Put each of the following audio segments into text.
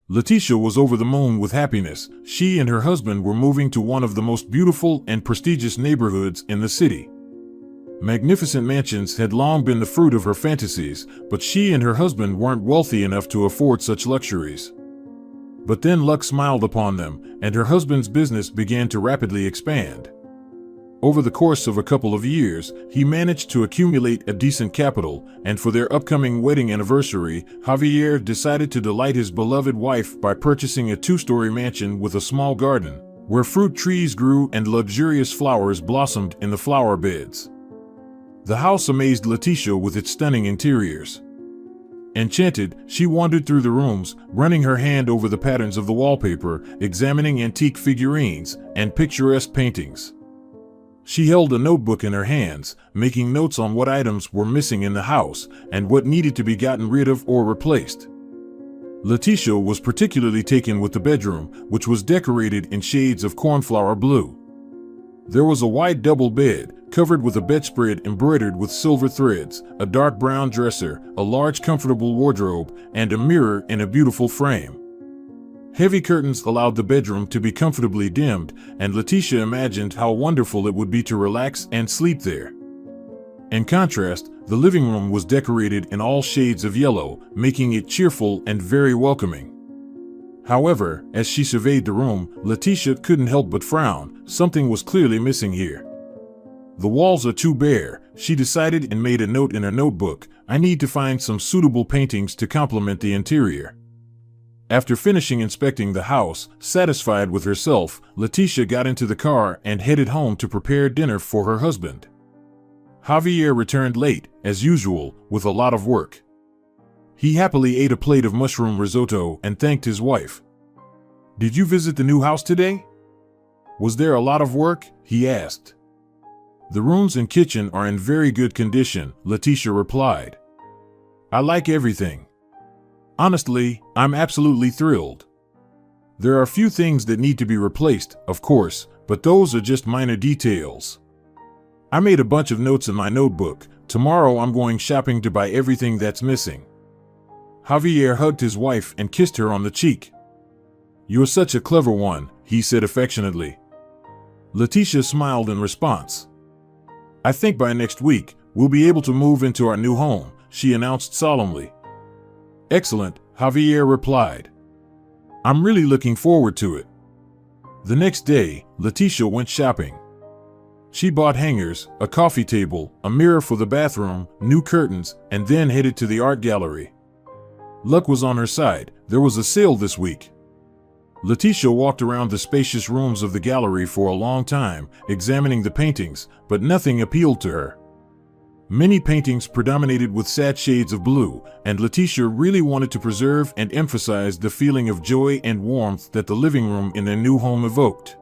Letitia was over the moon with happiness. She and her husband were moving to one of the most beautiful and prestigious neighborhoods in the city. Magnificent mansions had long been the fruit of her fantasies, but she and her husband weren't wealthy enough to afford such luxuries. But then luck smiled upon them, and her husband's business began to rapidly expand. Over the course of a couple of years, he managed to accumulate a decent capital, and for their upcoming wedding anniversary, Javier decided to delight his beloved wife by purchasing a 2-story mansion with a small garden, where fruit trees grew and luxurious flowers blossomed in the flower beds. The house amazed Letitia with its stunning interiors. Enchanted, she wandered through the rooms, running her hand over the patterns of the wallpaper, examining antique figurines and picturesque paintings. She held a notebook in her hands, making notes on what items were missing in the house and what needed to be gotten rid of or replaced. Letitia was particularly taken with the bedroom, which was decorated in shades of cornflower blue. There was a wide double bed, covered with a bedspread embroidered with silver threads, a dark brown dresser, a large comfortable wardrobe, and a mirror in a beautiful frame. Heavy curtains allowed the bedroom to be comfortably dimmed, and Letitia imagined how wonderful it would be to relax and sleep there. In contrast, the living room was decorated in all shades of yellow, making it cheerful and very welcoming. However, as she surveyed the room, Letitia couldn't help but frown. Something was clearly missing here. The walls are too bare, she decided, and made a note in her notebook. I need to find some suitable paintings to complement the interior. After finishing inspecting the house, satisfied with herself, Letitia got into the car and headed home to prepare dinner for her husband. Javier returned late, as usual, with a lot of work. He happily ate a plate of mushroom risotto and thanked his wife. "Did you visit the new house today? Was there a lot of work?" he asked. "The rooms and kitchen are in very good condition," Letitia replied. "I like everything. Honestly, I'm absolutely thrilled. There are a few things that need to be replaced, of course, but those are just minor details. I made a bunch of notes in my notebook. Tomorrow I'm going shopping to buy everything that's missing." Javier hugged his wife and kissed her on the cheek. "You're such a clever one," he said affectionately. Letitia smiled in response. "I think by next week, we'll be able to move into our new home," she announced solemnly. "Excellent," Javier replied. "I'm really looking forward to it." The next day, Letitia went shopping. She bought hangers, a coffee table, a mirror for the bathroom, new curtains, and then headed to the art gallery. Luck was on her side. There was a sale this week. Letitia walked around the spacious rooms of the gallery for a long time, examining the paintings, but nothing appealed to her. Many paintings predominated with sad shades of blue, and Letitia really wanted to preserve and emphasize the feeling of joy and warmth that the living room in their new home evoked.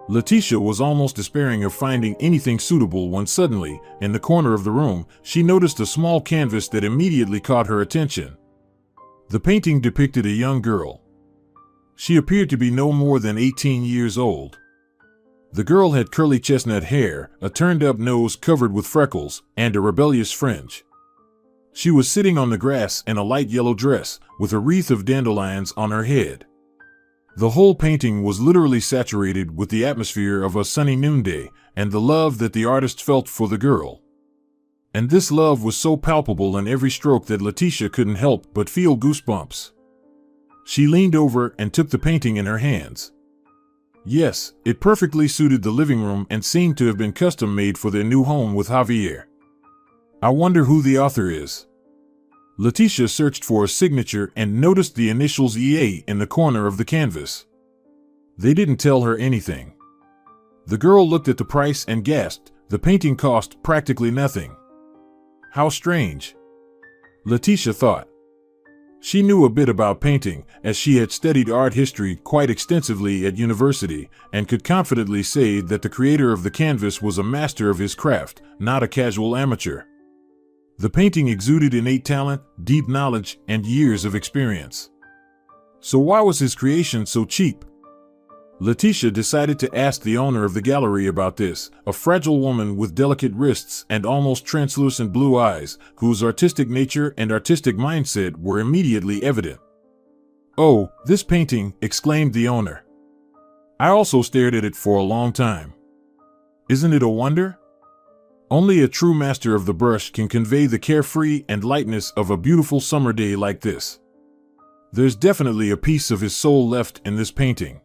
Letitia was almost despairing of finding anything suitable when suddenly, in the corner of the room, she noticed a small canvas that immediately caught her attention. The painting depicted a young girl. She appeared to be no more than 18 years old. The girl had curly chestnut hair, a turned-up nose covered with freckles, and a rebellious fringe. She was sitting on the grass in a light yellow dress, with a wreath of dandelions on her head. The whole painting was literally saturated with the atmosphere of a sunny noonday, and the love that the artist felt for the girl. And this love was so palpable in every stroke that Letitia couldn't help but feel goosebumps. She leaned over and took the painting in her hands. Yes, it perfectly suited the living room and seemed to have been custom-made for their new home with Javier. "I wonder who the author is." Letitia searched for a signature and noticed the initials EA in the corner of the canvas. They didn't tell her anything. The girl looked at the price and gasped. The painting cost practically nothing. How strange, Letitia thought. She knew a bit about painting, as she had studied art history quite extensively at university, and could confidently say that the creator of the canvas was a master of his craft, not a casual amateur. The painting exuded innate talent, deep knowledge, and years of experience. So why was his creation so cheap? Letitia decided to ask the owner of the gallery about this, a fragile woman with delicate wrists and almost translucent blue eyes, whose artistic nature and artistic mindset were immediately evident. "Oh, this painting," exclaimed the owner. "I also stared at it for a long time. Isn't it a wonder? Only a true master of the brush can convey the carefree and lightness of a beautiful summer day like this. There's definitely a piece of his soul left in this painting."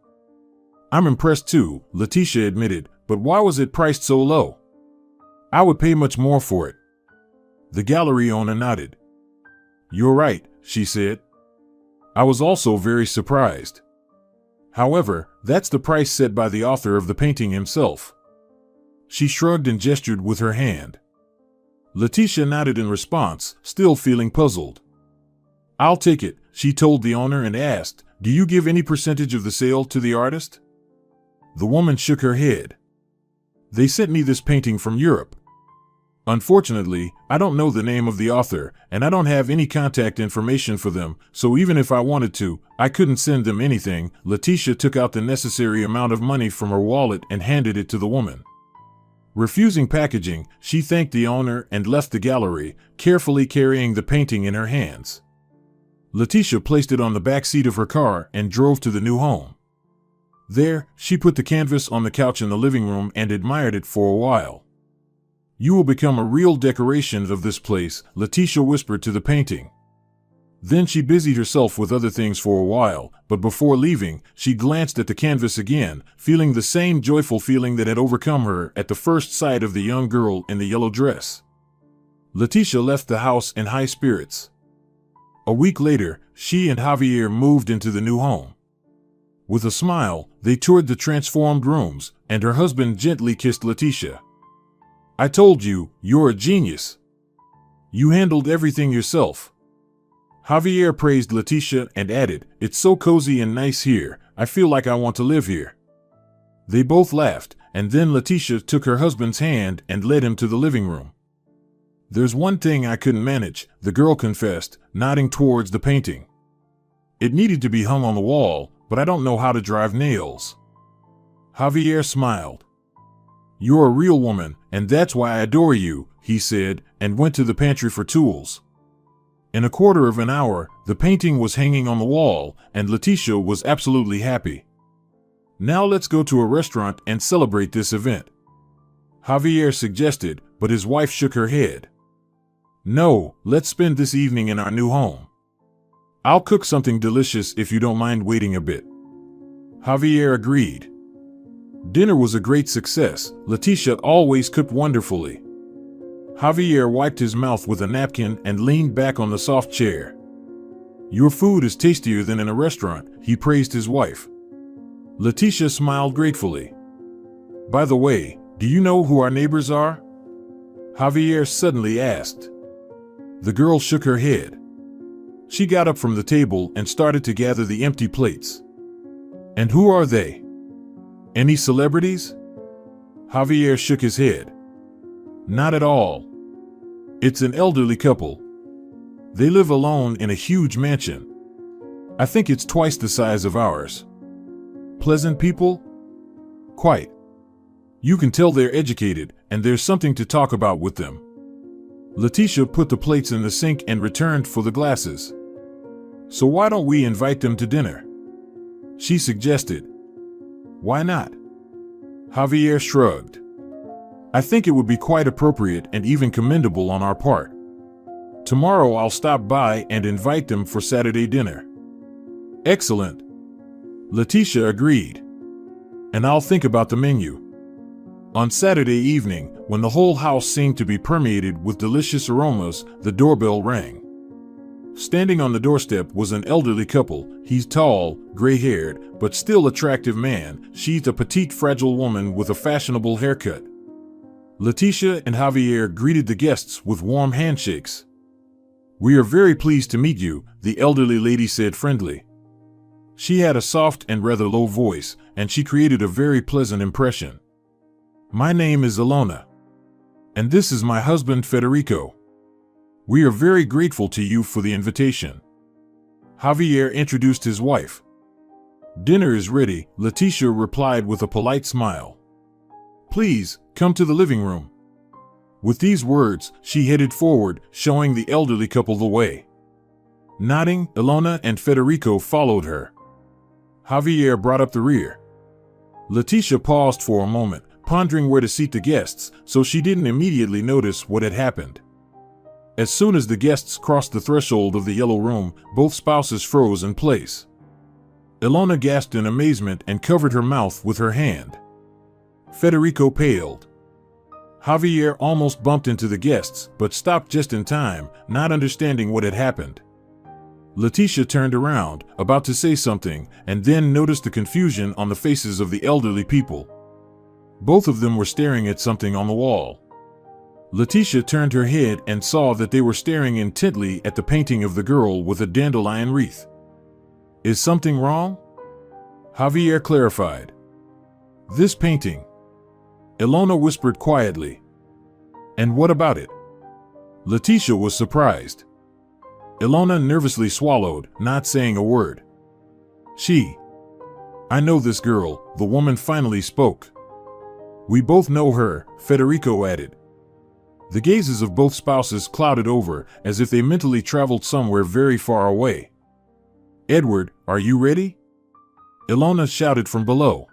"I'm impressed too," Letitia admitted, "but why was it priced so low? I would pay much more for it." The gallery owner nodded. "You're right," she said. "I was also very surprised. However, that's the price set by the author of the painting himself." She shrugged and gestured with her hand. Letitia nodded in response, still feeling puzzled. "I'll take it," she told the owner and asked, "Do you give any percentage of the sale to the artist?" The woman shook her head. "They sent me this painting from Europe. Unfortunately, I don't know the name of the author, and I don't have any contact information for them, so even if I wanted to, I couldn't send them anything." Letitia took out the necessary amount of money from her wallet and handed it to the woman. Refusing packaging, she thanked the owner and left the gallery, carefully carrying the painting in her hands. Letitia placed it on the back seat of her car and drove to the new home. There, she put the canvas on the couch in the living room and admired it for a while. "You will become a real decoration of this place," Letitia whispered to the painting. Then she busied herself with other things for a while, but before leaving, she glanced at the canvas again, feeling the same joyful feeling that had overcome her at the first sight of the young girl in the yellow dress. Letitia left the house in high spirits. A week later, she and Javier moved into the new home. With a smile, they toured the transformed rooms, and her husband gently kissed Letitia. "I told you, you're a genius. You handled everything yourself." Javier praised Letitia and added, "It's so cozy and nice here, I feel like I want to live here." They both laughed, and then Letitia took her husband's hand and led him to the living room. "There's one thing I couldn't manage," the girl confessed, nodding towards the painting. "It needed to be hung on the wall, but I don't know how to drive nails." Javier smiled. "You're a real woman, and that's why I adore you," he said, and went to the pantry for tools. In a quarter of an hour, the painting was hanging on the wall, and Letitia was absolutely happy. "Now let's go to a restaurant and celebrate this event," Javier suggested, but his wife shook her head. "No, let's spend this evening in our new home. I'll cook something delicious if you don't mind waiting a bit." Javier agreed. Dinner was a great success. Letitia always cooked wonderfully. Javier wiped his mouth with a napkin and leaned back on the soft chair. "Your food is tastier than in a restaurant," he praised his wife. Letitia smiled gratefully. "By the way, do you know who our neighbors are?" Javier suddenly asked. The girl shook her head. She got up from the table and started to gather the empty plates. "And who are they? Any celebrities?" Javier shook his head. "Not at all. It's an elderly couple. They live alone in a huge mansion. I think it's twice the size of ours. Pleasant people? Quite. You can tell they're educated, and there's something to talk about with them." Letitia put the plates in the sink and returned for the glasses. "So why don't we invite them to dinner?" she suggested. "Why not?" Javier shrugged. "I think it would be quite appropriate and even commendable on our part. Tomorrow I'll stop by and invite them for Saturday dinner." "Excellent," Letitia agreed. "And I'll think about the menu." On Saturday evening, when the whole house seemed to be permeated with delicious aromas, the doorbell rang. Standing on the doorstep was an elderly couple. He's tall, gray-haired, but still attractive man. She's a petite, fragile woman with a fashionable haircut. Letitia and Javier greeted the guests with warm handshakes. "We are very pleased to meet you," the elderly lady said friendly. She had a soft and rather low voice, and she created a very pleasant impression. "My name is Ilona. And this is my husband Federico. We are very grateful to you for the invitation." Javier introduced his wife. "Dinner is ready," Letitia replied with a polite smile. "Please, come to the living room." With these words, she headed forward, showing the elderly couple the way. Nodding, Ilona and Federico followed her. Javier brought up the rear. Letitia paused for a moment, pondering where to seat the guests, so she didn't immediately notice what had happened. As soon as the guests crossed the threshold of the yellow room, both spouses froze in place. Ilona gasped in amazement and covered her mouth with her hand. Federico paled. Javier almost bumped into the guests, but stopped just in time, not understanding what had happened. Letitia turned around, about to say something, and then noticed the confusion on the faces of the elderly people. Both of them were staring at something on the wall. Letitia turned her head and saw that they were staring intently at the painting of the girl with a dandelion wreath. "Is something wrong?" Javier clarified. "This painting." Ilona whispered quietly. "And what about it?" Letitia was surprised. Ilona nervously swallowed, not saying a word. "I know this girl," the woman finally spoke. "We both know her," Federico added. The gazes of both spouses clouded over, as if they mentally traveled somewhere very far away. "Edward, are you ready?" Ilona shouted from below.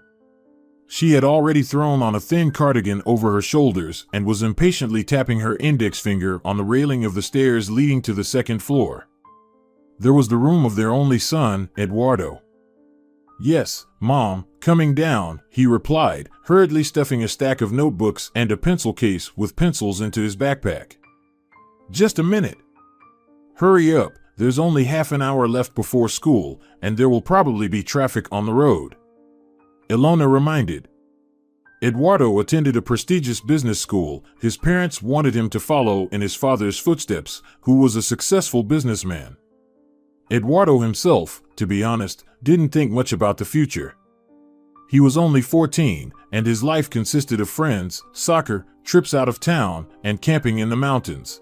She had already thrown on a thin cardigan over her shoulders and was impatiently tapping her index finger on the railing of the stairs leading to the second floor. There was the room of their only son, Eduardo. "Yes, Mom, coming down," he replied, hurriedly stuffing a stack of notebooks and a pencil case with pencils into his backpack. "Just a minute." "Hurry up, there's only half an hour left before school, and there will probably be traffic on the road," Ilona reminded. Eduardo attended a prestigious business school. His parents wanted him to follow in his father's footsteps, who was a successful businessman. Eduardo himself, to be honest, didn't think much about the future. He was only 14, and his life consisted of friends, soccer, trips out of town, and camping in the mountains.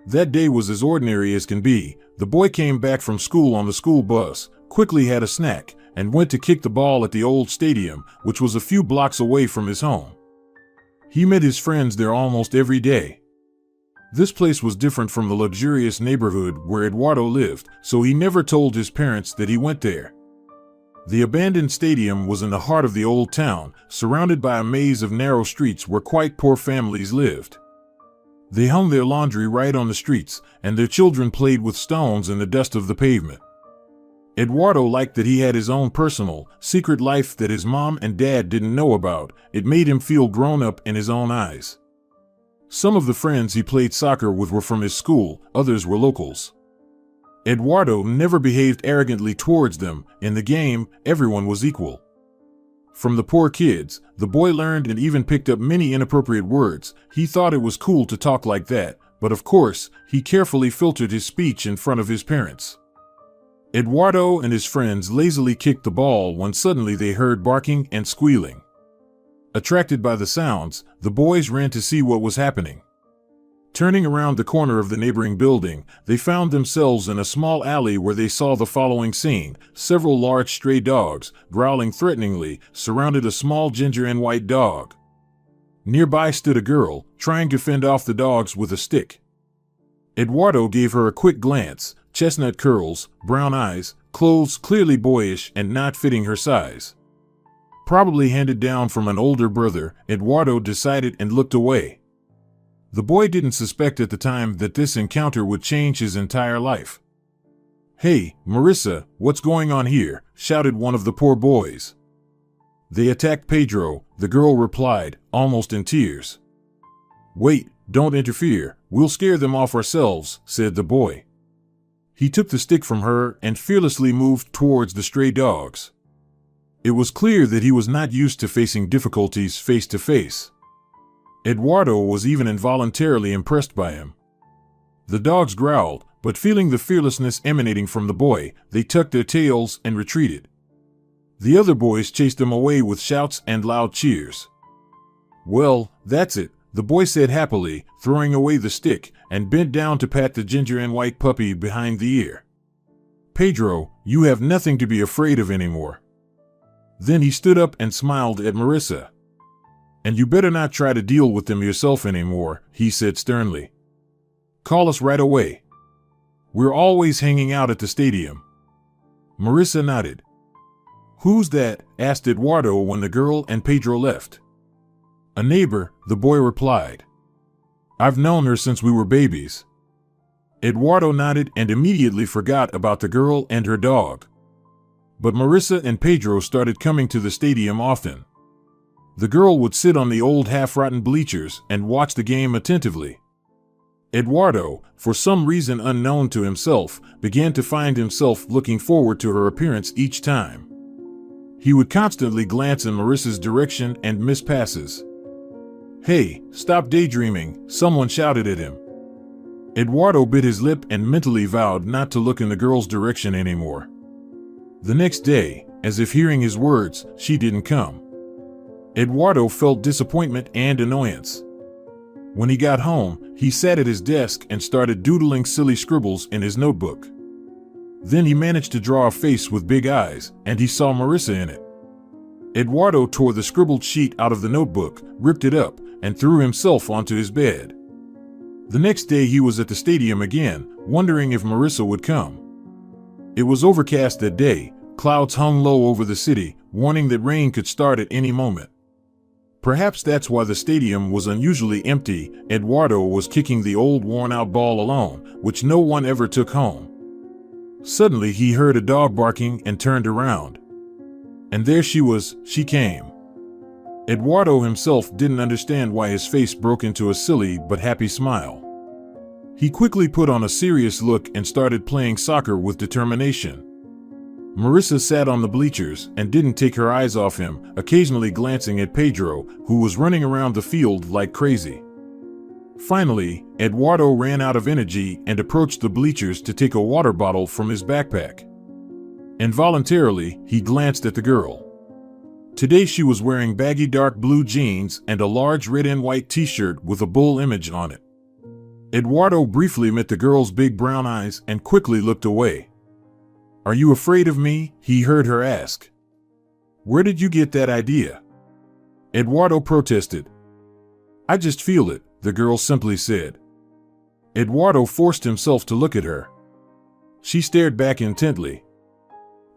That day was as ordinary as can be. The boy came back from school on the school bus, quickly had a snack, and went to kick the ball at the old stadium, which was a few blocks away from his home. He met his friends there almost every day. This place was different from the luxurious neighborhood where Eduardo lived, so he never told his parents that he went there. The abandoned stadium was in the heart of the old town, surrounded by a maze of narrow streets where quite poor families lived. They hung their laundry right on the streets, and their children played with stones in the dust of the pavement. Eduardo liked that he had his own personal, secret life that his mom and dad didn't know about. It made him feel grown up in his own eyes. Some of the friends he played soccer with were from his school, others were locals. Eduardo never behaved arrogantly towards them. In the game, everyone was equal. From the poor kids, the boy learned and even picked up many inappropriate words. He thought it was cool to talk like that, but of course, he carefully filtered his speech in front of his parents. Eduardo and his friends lazily kicked the ball when suddenly they heard barking and squealing. Attracted by the sounds, the boys ran to see what was happening. Turning around the corner of the neighboring building, they found themselves in a small alley where they saw the following scene. Several large stray dogs, growling threateningly, surrounded a small ginger and white dog. Nearby stood a girl, trying to fend off the dogs with a stick. Eduardo gave her a quick glance. Chestnut curls, brown eyes, clothes clearly boyish and not fitting her size. Probably handed down from an older brother, Eduardo decided and looked away. The boy didn't suspect at the time that this encounter would change his entire life. "Hey, Marissa, what's going on here?" shouted one of the poor boys. "They attacked Pedro," the girl replied, almost in tears. "Wait, don't interfere, we'll scare them off ourselves," said the boy. He took the stick from her and fearlessly moved towards the stray dogs. It was clear that he was not used to facing difficulties face to face. Eduardo was even involuntarily impressed by him. The dogs growled, but feeling the fearlessness emanating from the boy, they tucked their tails and retreated. The other boys chased them away with shouts and loud cheers. "Well, that's it," the boy said happily, throwing away the stick, and bent down to pat the ginger and white puppy behind the ear. "Pedro, you have nothing to be afraid of anymore." Then he stood up and smiled at Marissa. "And you better not try to deal with them yourself anymore," he said sternly. "Call us right away. We're always hanging out at the stadium. Marissa nodded. Who's that? Asked Eduardo when the girl and Pedro left. A neighbor, the boy replied. I've known her since we were babies. Eduardo nodded and immediately forgot about the girl and her dog. But Marissa and Pedro started coming to the stadium often. The girl would sit on the old half-rotten bleachers and watch the game attentively. Eduardo, for some reason unknown to himself, began to find himself looking forward to her appearance each time. He would constantly glance in Marissa's direction and miss passes. Hey, stop daydreaming, someone shouted at him. Eduardo bit his lip and mentally vowed not to look in the girl's direction anymore. The next day, as if hearing his words, she didn't come. Eduardo felt disappointment and annoyance. When he got home, he sat at his desk and started doodling silly scribbles in his notebook. Then he managed to draw a face with big eyes, and he saw Marissa in it. Eduardo tore the scribbled sheet out of the notebook, ripped it up, and threw himself onto his bed. The next day he was at the stadium again, wondering if Marissa would come. It was overcast that day, clouds hung low over the city, warning that rain could start at any moment. Perhaps that's why the stadium was unusually empty. Eduardo was kicking the old worn-out ball alone, which no one ever took home. Suddenly he heard a dog barking and turned around. And there she came. Eduardo himself didn't understand why his face broke into a silly but happy smile. He quickly put on a serious look and started playing soccer with determination. Marissa sat on the bleachers and didn't take her eyes off him, occasionally glancing at Pedro, who was running around the field like crazy. Finally, Eduardo ran out of energy and approached the bleachers to take a water bottle from his backpack. Involuntarily, he glanced at the girl. Today she was wearing baggy dark blue jeans and a large red and white t-shirt with a bull image on it. Eduardo briefly met the girl's big brown eyes and quickly looked away. Are you afraid of me? He heard her ask. Where did you get that idea? Eduardo protested. I just feel it, the girl simply said. Eduardo forced himself to look at her. She stared back intently.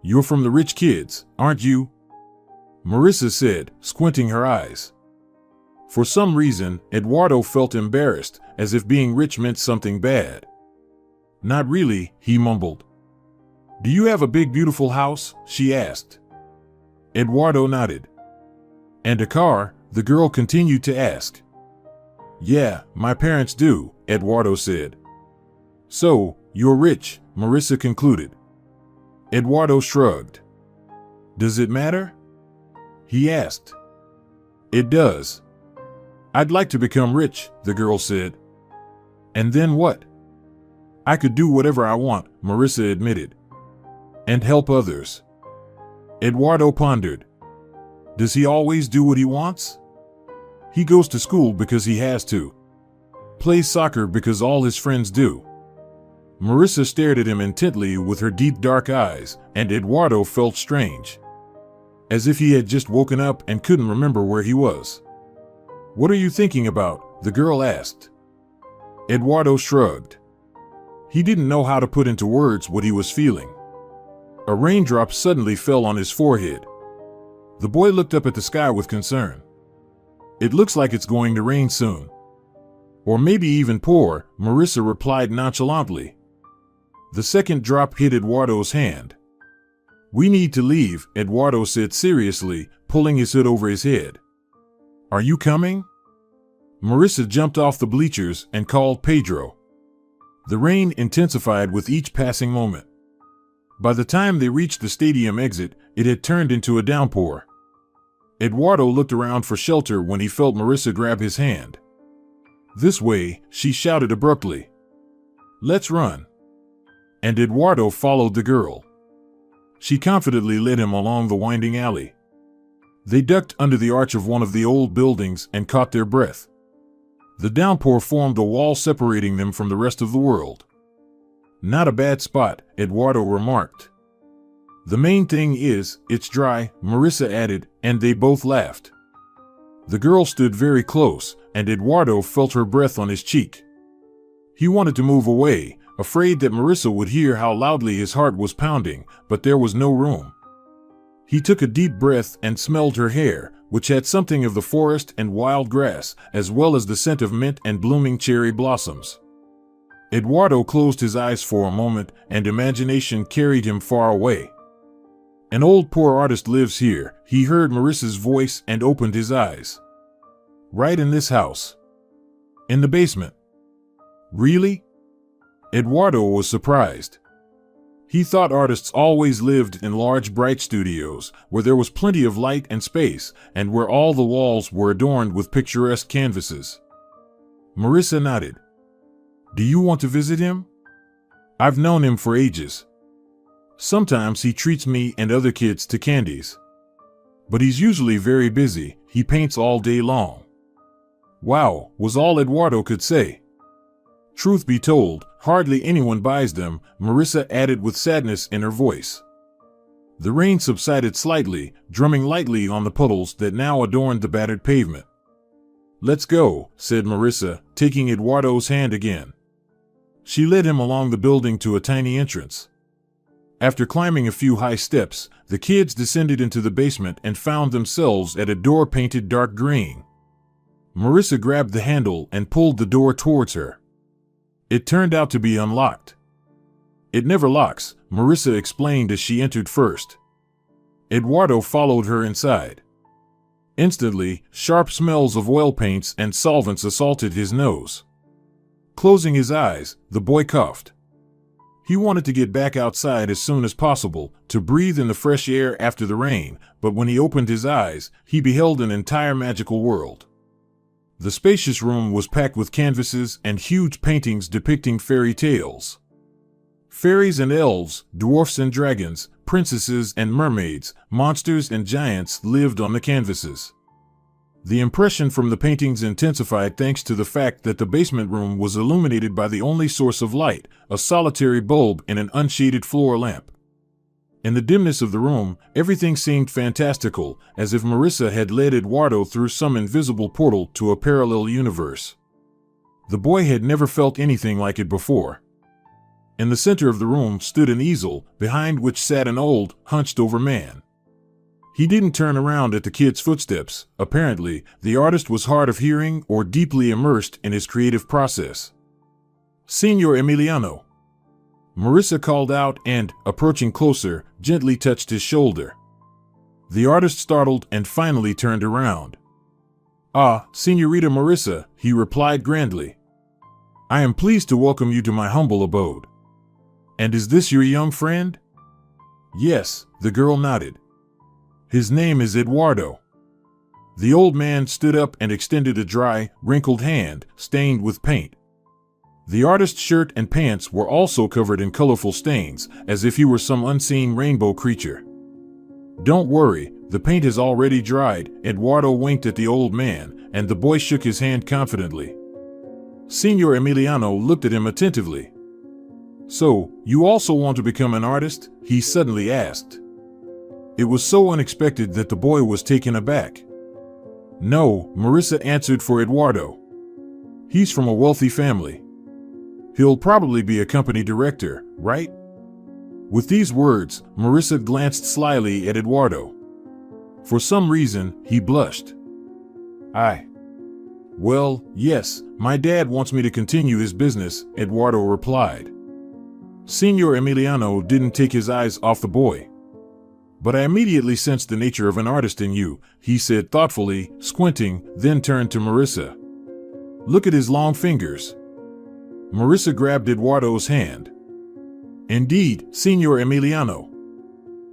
You're from the rich kids, aren't you? Marissa said, squinting her eyes. For some reason, Eduardo felt embarrassed, as if being rich meant something bad. Not really, he mumbled. Do you have a big beautiful house? She asked. Eduardo nodded. And a car? The girl continued to ask. Yeah, my parents do, Eduardo said. So, you're rich, Marissa concluded. Eduardo shrugged. Does it matter? He asked. It does. I'd like to become rich, the girl said. And then what? I could do whatever I want, Marissa admitted. And help others. Eduardo pondered. Does he always do what he wants? He goes to school because he has to. Plays soccer because all his friends do. Marissa stared at him intently with her deep dark eyes, and Eduardo felt strange. As if he had just woken up and couldn't remember where he was. What are you thinking about? The girl asked. Eduardo shrugged. He didn't know how to put into words what he was feeling. A raindrop suddenly fell on his forehead. The boy looked up at the sky with concern. It looks like it's going to rain soon. Or maybe even pour, Marissa replied nonchalantly. The second drop hit Eduardo's hand. We need to leave, Eduardo said seriously, pulling his hood over his head. Are you coming? Marissa jumped off the bleachers and called Pedro. The rain intensified with each passing moment. By the time they reached the stadium exit, it had turned into a downpour. Eduardo looked around for shelter when he felt Marissa grab his hand. This way, she shouted abruptly. Let's run. And Eduardo followed the girl. She confidently led him along the winding alley. They ducked under the arch of one of the old buildings and caught their breath. The downpour formed a wall separating them from the rest of the world. Not a bad spot, Eduardo remarked. The main thing is, it's dry, Marissa added, and they both laughed. The girl stood very close, and Eduardo felt her breath on his cheek. He wanted to move away, afraid that Marissa would hear how loudly his heart was pounding, but there was no room. He took a deep breath and smelled her hair, which had something of the forest and wild grass, as well as the scent of mint and blooming cherry blossoms. Eduardo closed his eyes for a moment, and imagination carried him far away. An old poor artist lives here, he heard Marissa's voice and opened his eyes. Right in this house. In the basement. Really? Eduardo was surprised. He thought artists always lived in large bright studios, where there was plenty of light and space, and where all the walls were adorned with picturesque canvases. Marissa nodded. Do you want to visit him? I've known him for ages. Sometimes he treats me and other kids to candies. But he's usually very busy, he paints all day long. Wow, was all Eduardo could say. Truth be told, hardly anyone buys them, Marissa added with sadness in her voice. The rain subsided slightly, drumming lightly on the puddles that now adorned the battered pavement. Let's go, said Marissa, taking Eduardo's hand again. She led him along the building to a tiny entrance. After climbing a few high steps, the kids descended into the basement and found themselves at a door painted dark green. Marissa grabbed the handle and pulled the door towards her. It turned out to be unlocked. It never locks, Marissa explained as she entered first. Eduardo followed her inside. Instantly, sharp smells of oil paints and solvents assaulted his nose. Closing his eyes, the boy coughed. He wanted to get back outside as soon as possible, to breathe in the fresh air after the rain, but when he opened his eyes, he beheld an entire magical world. The spacious room was packed with canvases and huge paintings depicting fairy tales. Fairies and elves, dwarfs and dragons, princesses and mermaids, monsters and giants lived on the canvases. The impression from the paintings intensified thanks to the fact that the basement room was illuminated by the only source of light, a solitary bulb in an unshaded floor lamp. In the dimness of the room, everything seemed fantastical, as if Marissa had led Eduardo through some invisible portal to a parallel universe. The boy had never felt anything like it before. In the center of the room stood an easel, behind which sat an old, hunched-over man. He didn't turn around at the kid's footsteps. Apparently, the artist was hard of hearing or deeply immersed in his creative process. Signor Emiliano. Marissa called out and, approaching closer, gently touched his shoulder. The artist startled and finally turned around. Ah, Señorita Marissa, he replied grandly. I am pleased to welcome you to my humble abode. And is this your young friend? Yes, the girl nodded. His name is Eduardo. The old man stood up and extended a dry, wrinkled hand, stained with paint. The artist's shirt and pants were also covered in colorful stains, as if he were some unseen rainbow creature. Don't worry, the paint has already dried, Eduardo winked at the old man, and the boy shook his hand confidently. Signor Emiliano looked at him attentively. So, you also want to become an artist? He suddenly asked. It was so unexpected that the boy was taken aback. No, Marissa answered for Eduardo. He's from a wealthy family. He'll probably be a company director, right? With these words, Marissa glanced slyly at Eduardo. For some reason, he blushed. Well, yes, my dad wants me to continue his business, Eduardo replied. Signor Emiliano didn't take his eyes off the boy. But I immediately sensed the nature of an artist in you, he said thoughtfully, squinting, then turned to Marissa. Look at his long fingers. Marissa grabbed Eduardo's hand. Indeed, Signor Emiliano.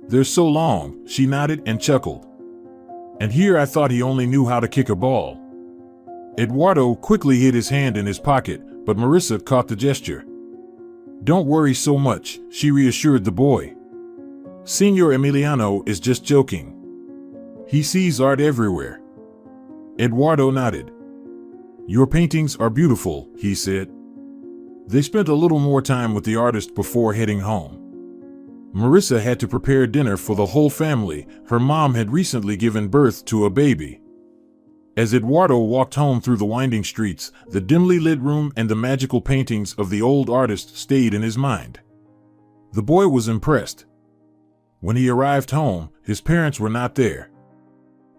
They're so long, she nodded and chuckled. And here I thought he only knew how to kick a ball. Eduardo quickly hid his hand in his pocket, but Marissa caught the gesture. Don't worry so much, she reassured the boy. Signor Emiliano is just joking. He sees art everywhere. Eduardo nodded. Your paintings are beautiful, he said. They spent a little more time with the artist before heading home. Marissa had to prepare dinner for the whole family. Her mom had recently given birth to a baby. As Eduardo walked home through the winding streets, the dimly lit room and the magical paintings of the old artist stayed in his mind. The boy was impressed. When he arrived home, his parents were not there.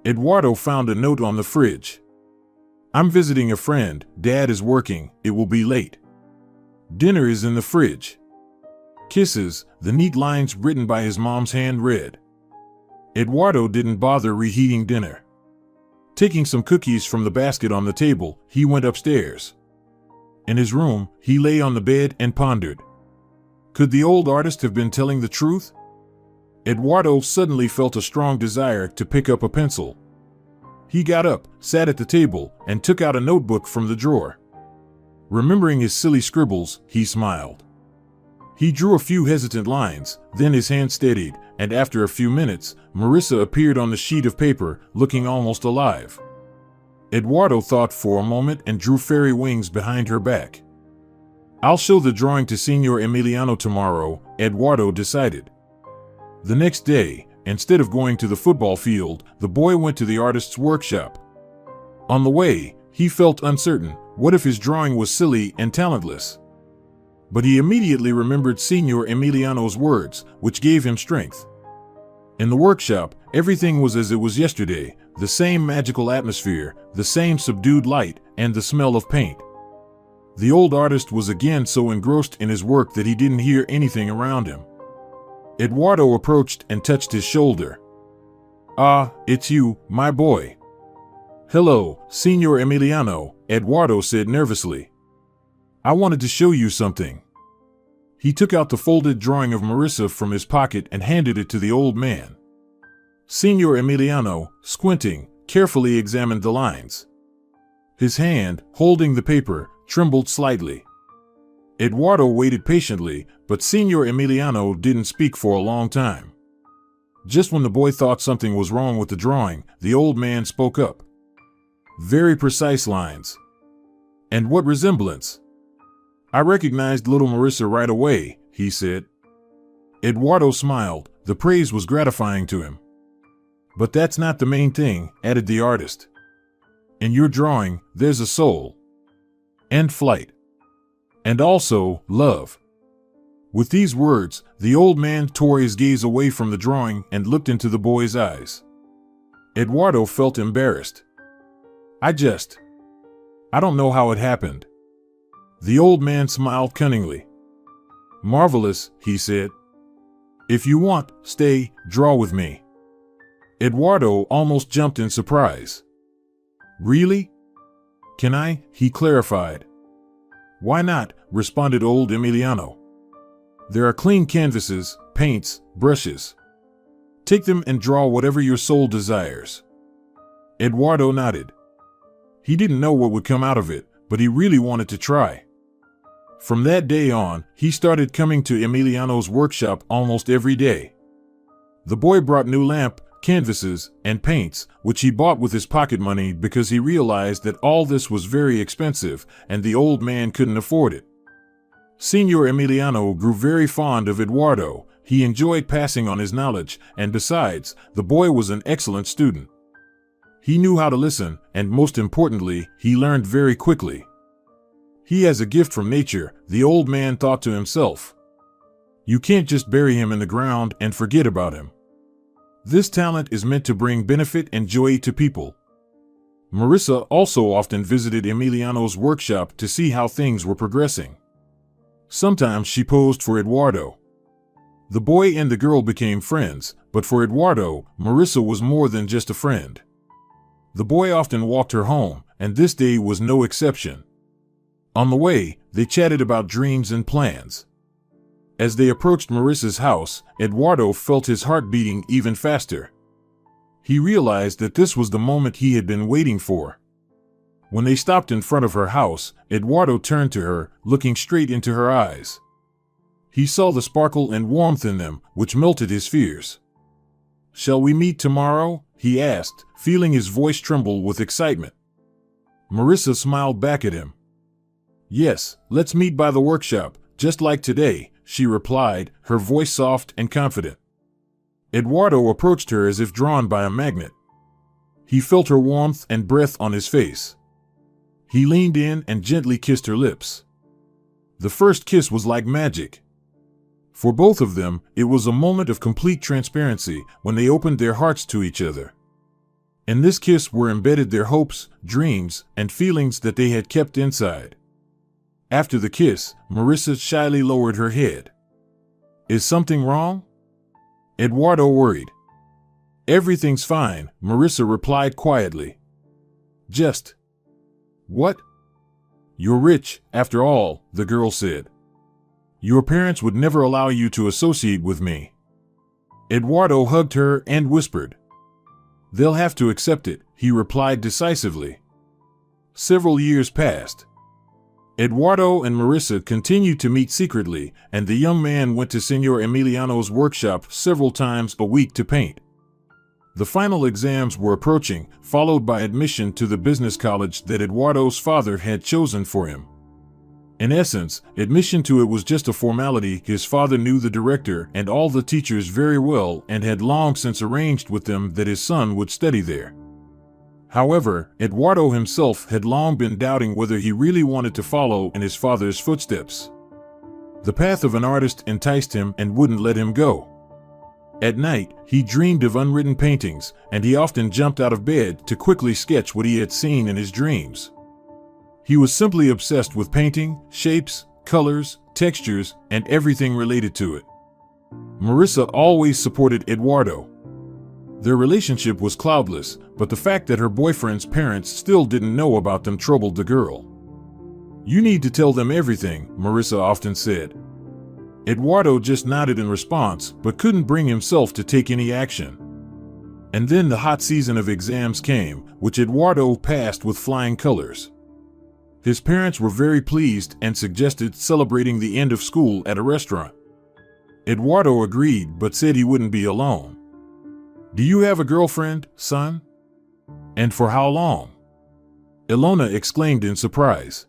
Eduardo found a note on the fridge. "I'm visiting a friend, Dad is working, it will be late. Dinner is in the fridge. Kisses," the neat lines written by his mom's hand read. Eduardo didn't bother reheating dinner. Taking some cookies from the basket on the table, he went upstairs. In his room, he lay on the bed and pondered. Could the old artist have been telling the truth? Eduardo suddenly felt a strong desire to pick up a pencil. He got up, sat at the table, and took out a notebook from the drawer. Remembering his silly scribbles, he smiled. He drew a few hesitant lines, then his hand steadied, and after a few minutes, Marissa appeared on the sheet of paper, looking almost alive. Eduardo thought for a moment and drew fairy wings behind her back. "I'll show the drawing to Signor Emiliano tomorrow," Eduardo decided. The next day, instead of going to the football field, the boy went to the artist's workshop. On the way, he felt uncertain. What if his drawing was silly and talentless? But he immediately remembered Signor Emiliano's words, which gave him strength. In the workshop, everything was as it was yesterday, the same magical atmosphere, the same subdued light, and the smell of paint. The old artist was again so engrossed in his work that he didn't hear anything around him. Eduardo approached and touched his shoulder. "Ah, it's you, my boy." "Hello, Signor Emiliano," Eduardo said nervously. "I wanted to show you something." He took out the folded drawing of Marissa from his pocket and handed it to the old man. Signor Emiliano, squinting, carefully examined the lines. His hand, holding the paper, trembled slightly. Eduardo waited patiently, but Signor Emiliano didn't speak for a long time. Just when the boy thought something was wrong with the drawing, the old man spoke up. "Very precise lines. And what resemblance? I recognized little Marissa right away," he said. Eduardo smiled. The praise was gratifying to him. "But that's not the main thing," added the artist. "In your drawing, there's a soul. And flight. And also, love." With these words, the old man tore his gaze away from the drawing and looked into the boy's eyes. Eduardo felt embarrassed. I don't know how it happened." The old man smiled cunningly. "Marvelous," he said. "If you want, stay, draw with me." Eduardo almost jumped in surprise. "Really? Can I?" he clarified. "Why not?" responded old Emiliano. "There are clean canvases, paints, brushes. Take them and draw whatever your soul desires." Eduardo nodded. He didn't know what would come out of it, but he really wanted to try. From that day on, he started coming to Emiliano's workshop almost every day. The boy brought new lamp, canvases, and paints, which he bought with his pocket money because he realized that all this was very expensive and the old man couldn't afford it. Signor Emiliano grew very fond of Eduardo. He enjoyed passing on his knowledge, and besides, the boy was an excellent student. He knew how to listen, and most importantly, he learned very quickly. He has a gift from nature, the old man thought to himself. You can't just bury him in the ground and forget about him. This talent is meant to bring benefit and joy to people. Marissa also often visited Emiliano's workshop to see how things were progressing. Sometimes she posed for Eduardo. The boy and the girl became friends, but for Eduardo, Marissa was more than just a friend. The boy often walked her home, and this day was no exception. On the way, they chatted about dreams and plans. As they approached Marissa's house, Eduardo felt his heart beating even faster. He realized that this was the moment he had been waiting for. When they stopped in front of her house, Eduardo turned to her, looking straight into her eyes. He saw the sparkle and warmth in them, which melted his fears. "Shall we meet tomorrow?" he asked, feeling his voice tremble with excitement. Marissa smiled back at him. "Yes, let's meet by the workshop, just like today," she replied, her voice soft and confident. Eduardo approached her as if drawn by a magnet. He felt her warmth and breath on his face. He leaned in and gently kissed her lips. The first kiss was like magic. For both of them, it was a moment of complete transparency when they opened their hearts to each other. In this kiss were embedded their hopes, dreams, and feelings that they had kept inside. After the kiss, Marissa shyly lowered her head. "Is something wrong?" Eduardo worried. "Everything's fine," Marissa replied quietly. "Just..." "What?" "You're rich, after all," the girl said. "Your parents would never allow you to associate with me." Eduardo hugged her and whispered. "They'll have to accept it," he replied decisively. Several years passed. Eduardo and Marissa continued to meet secretly, and the young man went to Senor Emiliano's workshop several times a week to paint. The final exams were approaching, followed by admission to the business college that Eduardo's father had chosen for him. In essence, admission to it was just a formality. His father knew the director and all the teachers very well and had long since arranged with them that his son would study there. However, Eduardo himself had long been doubting whether he really wanted to follow in his father's footsteps. The path of an artist enticed him and wouldn't let him go. At night, he dreamed of unwritten paintings, and he often jumped out of bed to quickly sketch what he had seen in his dreams. He was simply obsessed with painting, shapes, colors, textures, and everything related to it. Marissa always supported Eduardo. Their relationship was cloudless, but the fact that her boyfriend's parents still didn't know about them troubled the girl. "You need to tell them everything," Marissa often said. Eduardo just nodded in response, but couldn't bring himself to take any action. And then the hot season of exams came, which Eduardo passed with flying colors. His parents were very pleased and suggested celebrating the end of school at a restaurant. Eduardo agreed, but said he wouldn't be alone. "Do you have a girlfriend, son? And for how long?" Ilona exclaimed in surprise.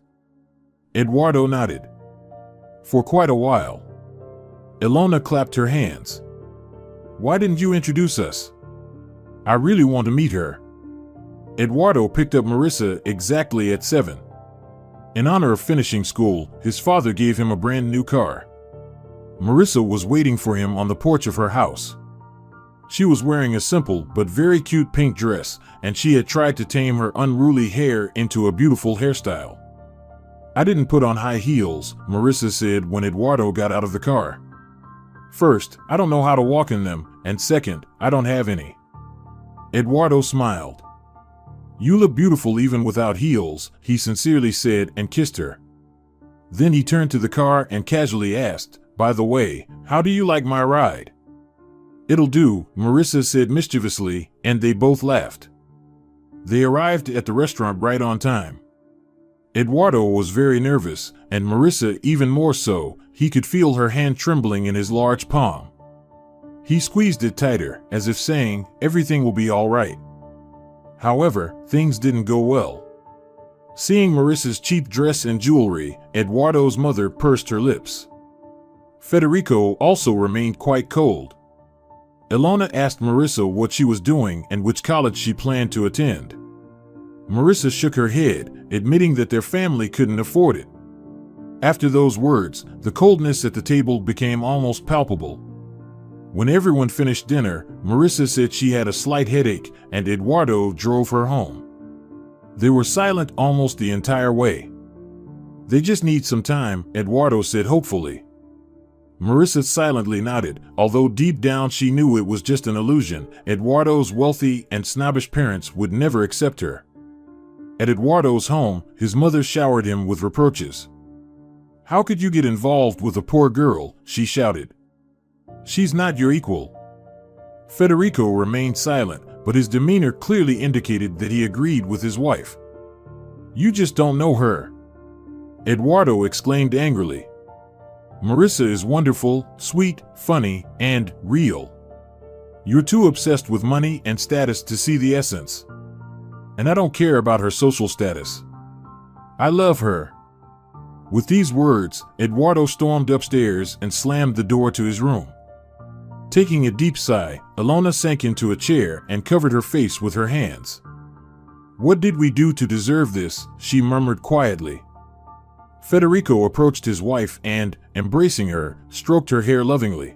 Eduardo nodded. "For quite a while." Ilona clapped her hands. "Why didn't you introduce us? I really want to meet her." Eduardo picked up Marissa exactly at 7. In honor of finishing school, his father gave him a brand new car. Marissa was waiting for him on the porch of her house. She was wearing a simple but very cute pink dress, and she had tried to tame her unruly hair into a beautiful hairstyle. "I didn't put on high heels," Marissa said when Eduardo got out of the car. "First, I don't know how to walk in them, and second, I don't have any." Eduardo smiled. "You look beautiful even without heels," he sincerely said and kissed her. Then he turned to the car and casually asked, "By the way, how do you like my ride?" "It'll do," Marissa said mischievously, and they both laughed. They arrived at the restaurant right on time. Eduardo was very nervous, and Marissa even more so. He could feel her hand trembling in his large palm. He squeezed it tighter, as if saying, "Everything will be all right." However, things didn't go well. Seeing Marissa's cheap dress and jewelry, Eduardo's mother pursed her lips. Federico also remained quite cold. Ilona asked Marissa what she was doing and which college she planned to attend. Marissa shook her head, admitting that their family couldn't afford it. After those words, the coldness at the table became almost palpable. When everyone finished dinner, Marissa said she had a slight headache, and Eduardo drove her home. They were silent almost the entire way. "They just need some time," Eduardo said hopefully. Marissa silently nodded, although deep down she knew it was just an illusion. Eduardo's wealthy and snobbish parents would never accept her. At Eduardo's home, his mother showered him with reproaches. "How could you get involved with a poor girl?" she shouted. "She's not your equal." Federico remained silent, but his demeanor clearly indicated that he agreed with his wife. "You just don't know her," Eduardo exclaimed angrily. "Marissa is wonderful, sweet, funny, and real. You're too obsessed with money and status to see the essence. And I don't care about her social status. I love her." With these words, Eduardo stormed upstairs and slammed the door to his room. Taking a deep sigh, Ilona sank into a chair and covered her face with her hands. What did we do to deserve this? She murmured quietly. Federico approached his wife and, embracing her, stroked her hair lovingly.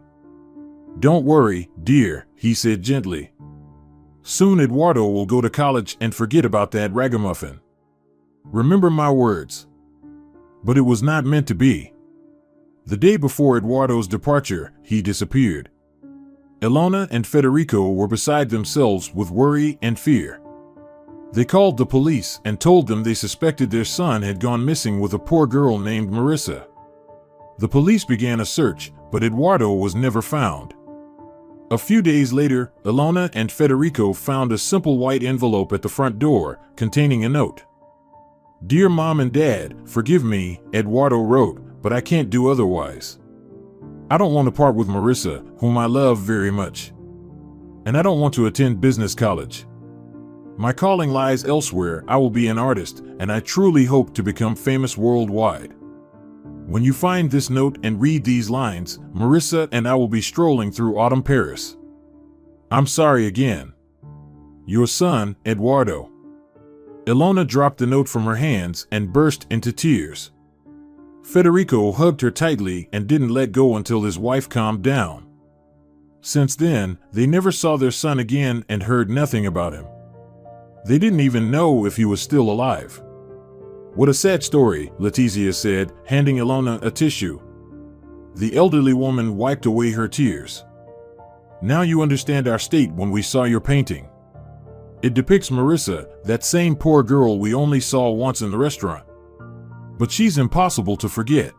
Don't worry, dear, he said gently. Soon Eduardo will go to college and forget about that ragamuffin. Remember my words. But it was not meant to be. The day before Eduardo's departure, he disappeared. Ilona and Federico were beside themselves with worry and fear. They called the police and told them they suspected their son had gone missing with a poor girl named Marissa. The police began a search, but Eduardo was never found. A few days later, Ilona and Federico found a simple white envelope at the front door, containing a note. Dear Mom and Dad, forgive me, Eduardo wrote, but I can't do otherwise. I don't want to part with Marissa, whom I love very much. And I don't want to attend business college. My calling lies elsewhere. I will be an artist, and I truly hope to become famous worldwide. When you find this note and read these lines, Marissa and I will be strolling through autumn Paris. I'm sorry again. Your son, Eduardo. Ilona dropped the note from her hands and burst into tears. Federico hugged her tightly and didn't let go until his wife calmed down. Since then, they never saw their son again and heard nothing about him. They didn't even know if he was still alive. What a sad story, Letizia said, handing Ilona a tissue. The elderly woman wiped away her tears. Now you understand our state when we saw your painting. It depicts Marissa, that same poor girl we only saw once in the restaurant. But she's impossible to forget.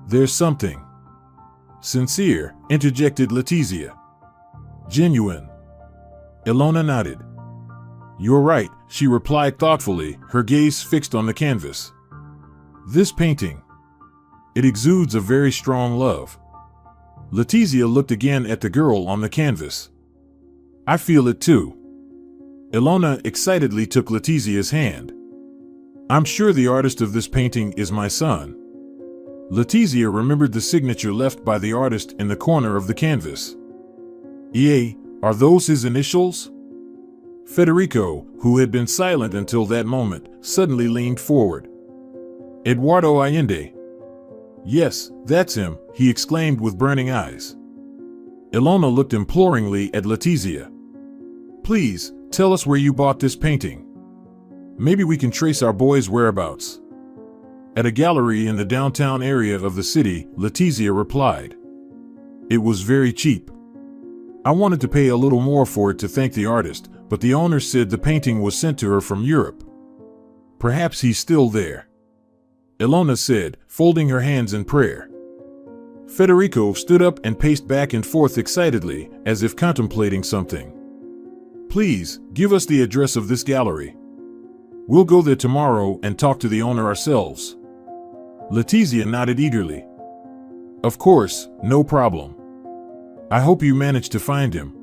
There's something. Sincere, interjected Letizia. Genuine. Ilona nodded. You're right, she replied thoughtfully, her gaze fixed on the canvas. This painting. It exudes a very strong love. Letizia looked again at the girl on the canvas. I feel it too. Ilona excitedly took Letizia's hand. I'm sure the artist of this painting is my son. Letizia remembered the signature left by the artist in the corner of the canvas. EA, are those his initials? Federico, who had been silent until that moment, suddenly leaned forward. Eduardo Allende. Yes, that's him, he exclaimed with burning eyes. Ilona looked imploringly at Letizia. Please, tell us where you bought this painting. Maybe we can trace our boy's whereabouts. At a gallery in the downtown area of the city, Letizia replied. It was very cheap. I wanted to pay a little more for it to thank the artist, but the owner said the painting was sent to her from Europe. Perhaps he's still there. Ilona said, folding her hands in prayer. Federico stood up and paced back and forth excitedly, as if contemplating something. Please, give us the address of this gallery. We'll go there tomorrow and talk to the owner ourselves. Letizia nodded eagerly. Of course, no problem. I hope you managed to find him.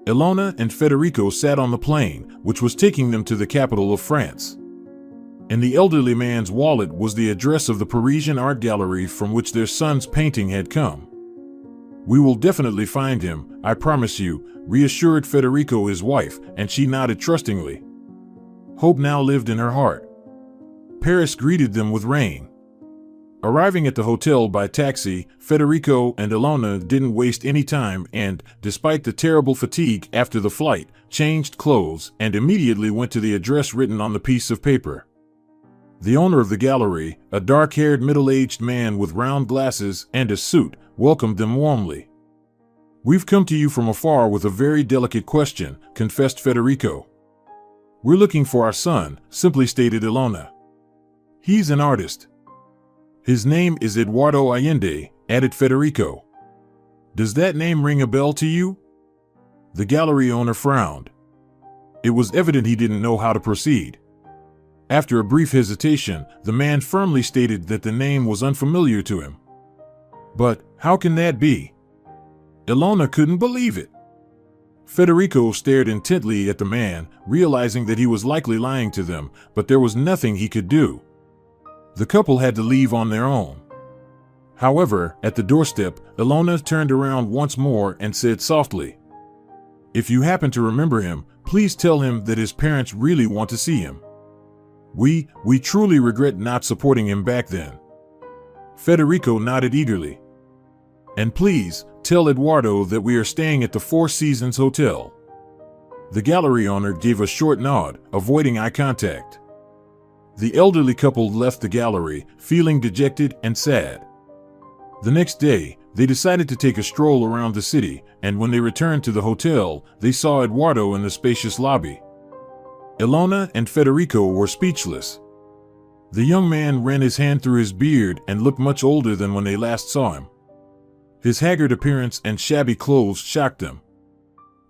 Ilona and Federico sat on the plane, which was taking them to the capital of France. In the elderly man's wallet was the address of the Parisian art gallery from which their son's painting had come. We will definitely find him, I promise you, reassured Federico his wife, and she nodded trustingly. Hope now lived in her heart. Paris greeted them with rain. Arriving at the hotel by taxi, Federico and Ilona didn't waste any time and, despite the terrible fatigue after the flight, changed clothes and immediately went to the address written on the piece of paper. The owner of the gallery, a dark-haired middle-aged man with round glasses and a suit, welcomed them warmly. We've come to you from afar with a very delicate question, confessed Federico. We're looking for our son, simply stated Ilona. He's an artist. His name is Eduardo Allende, added Federico. Does that name ring a bell to you? The gallery owner frowned. It was evident he didn't know how to proceed. After a brief hesitation, the man firmly stated that the name was unfamiliar to him. But how can that be? Ilona couldn't believe it. Federico stared intently at the man, realizing that he was likely lying to them, but there was nothing he could do. The couple had to leave on their own. However, at the doorstep, Ilona turned around once more and said softly, If you happen to remember him, please tell him that his parents really want to see him. We truly regret not supporting him back then." Federico nodded eagerly. "And please, tell Eduardo that we are staying at the Four Seasons Hotel." The gallery owner gave a short nod, avoiding eye contact. The elderly couple left the gallery, feeling dejected and sad. The next day, they decided to take a stroll around the city, and when they returned to the hotel, they saw Eduardo in the spacious lobby. Ilona and Federico were speechless. The young man ran his hand through his beard and looked much older than when they last saw him. His haggard appearance and shabby clothes shocked them.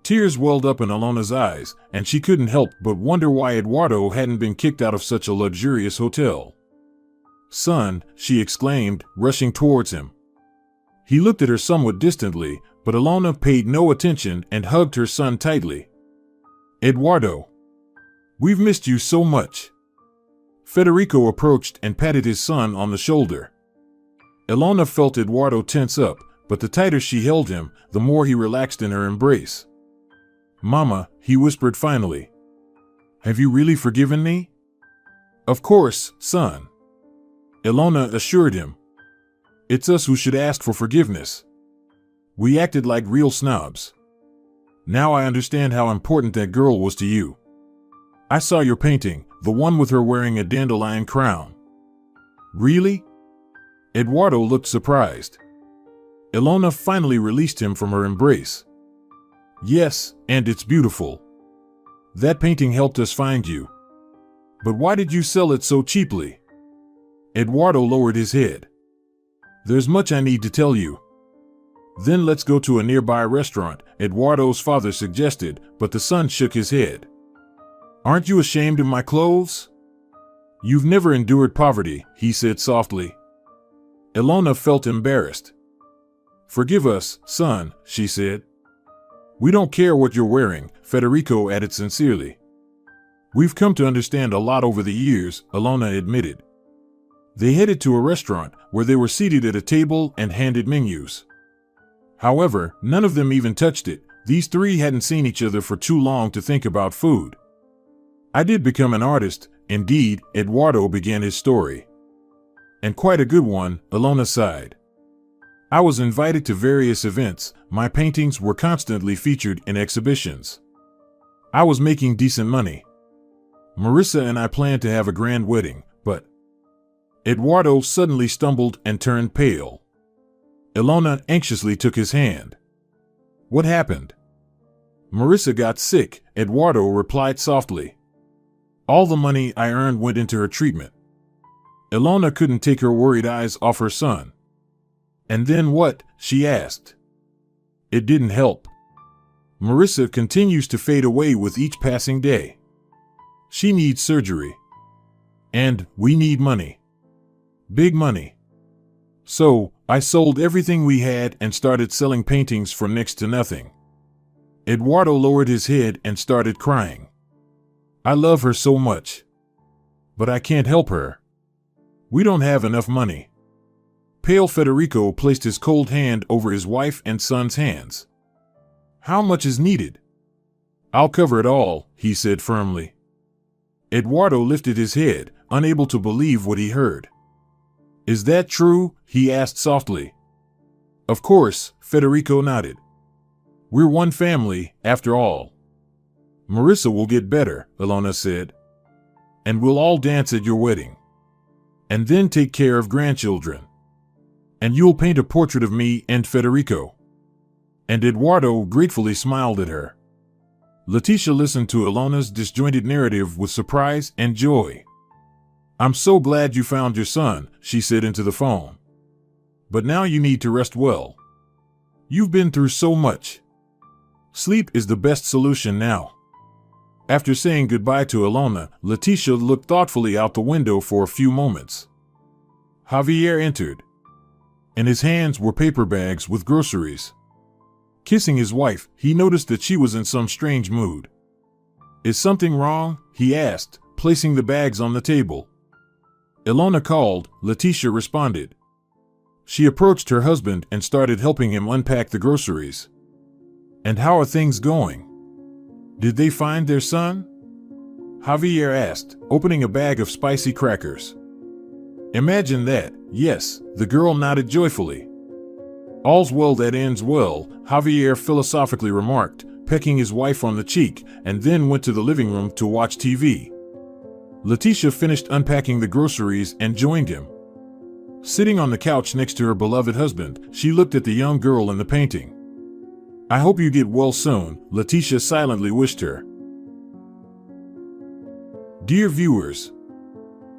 Tears welled up in Ilona's eyes, and she couldn't help but wonder why Eduardo hadn't been kicked out of such a luxurious hotel. "Son," she exclaimed, rushing towards him. He looked at her somewhat distantly, but Ilona paid no attention and hugged her son tightly. "Eduardo, we've missed you so much." Federico approached and patted his son on the shoulder. Ilona felt Eduardo tense up, but the tighter she held him, the more he relaxed in her embrace. "Mama," he whispered finally. "Have you really forgiven me?" "Of course, son," Ilona assured him. "It's us who should ask for forgiveness. We acted like real snobs. Now I understand how important that girl was to you. I saw your painting, the one with her wearing a dandelion crown." "Really?" Eduardo looked surprised. Ilona finally released him from her embrace. "Yes, and it's beautiful. That painting helped us find you. But why did you sell it so cheaply?" Eduardo lowered his head. "There's much I need to tell you." "Then let's go to a nearby restaurant," Eduardo's father suggested, but the son shook his head. "Aren't you ashamed of my clothes?" "You've never endured poverty," he said softly. Ilona felt embarrassed. "Forgive us, son," she said. "We don't care what you're wearing," Federico added sincerely. "We've come to understand a lot over the years," Ilona admitted. They headed to a restaurant where they were seated at a table and handed menus. However, none of them even touched it. These three hadn't seen each other for too long to think about food. "I did become an artist, indeed," Eduardo began his story. "And quite a good one," Ilona sighed. "I was invited to various events. My paintings were constantly featured in exhibitions. I was making decent money. Marissa and I planned to have a grand wedding, but..." Eduardo suddenly stumbled and turned pale. Ilona anxiously took his hand. "What happened?" "Marissa got sick," Eduardo replied softly. "All the money I earned went into her treatment." Ilona couldn't take her worried eyes off her son. "And then what?" she asked. "It didn't help. Marissa continues to fade away with each passing day. She needs surgery. And we need money. Big money. So, I sold everything we had and started selling paintings for next to nothing." Eduardo lowered his head and started crying. "I love her so much. But I can't help her. We don't have enough money." Pale Federico placed his cold hand over his wife and son's hands. "How much is needed?" "I'll cover it all," he said firmly. Eduardo lifted his head, unable to believe what he heard. "Is that true?" he asked softly. "Of course," Federico nodded. "We're one family, after all." "Marissa will get better," Ilona said. "And we'll all dance at your wedding. And then take care of grandchildren. And you'll paint a portrait of me and Federico." And Eduardo gratefully smiled at her. Letitia listened to Ilona's disjointed narrative with surprise and joy. "I'm so glad you found your son," she said into the phone. "But now you need to rest well. You've been through so much. Sleep is the best solution now." After saying goodbye to Ilona, Letitia looked thoughtfully out the window for a few moments. Javier entered. In his hands were paper bags with groceries. Kissing his wife, he noticed that she was in some strange mood. "Is something wrong?" he asked, placing the bags on the table. Ilona called, Letitia responded. She approached her husband and started helping him unpack the groceries. "And how are things going?" Did they find their son? Javier asked, opening a bag of spicy crackers. Imagine that. Yes, the girl nodded joyfully. All's well that ends well, Javier philosophically remarked, pecking his wife on the cheek, and then went to the living room to watch TV. Leticia finished unpacking the groceries and joined him. Sitting on the couch next to her beloved husband, she looked at the young girl in the painting. I hope you get well soon, Leticia silently wished her. Dear viewers,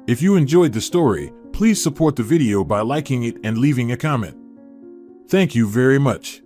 if you enjoyed the story, please support the video by liking it and leaving a comment. Thank you very much.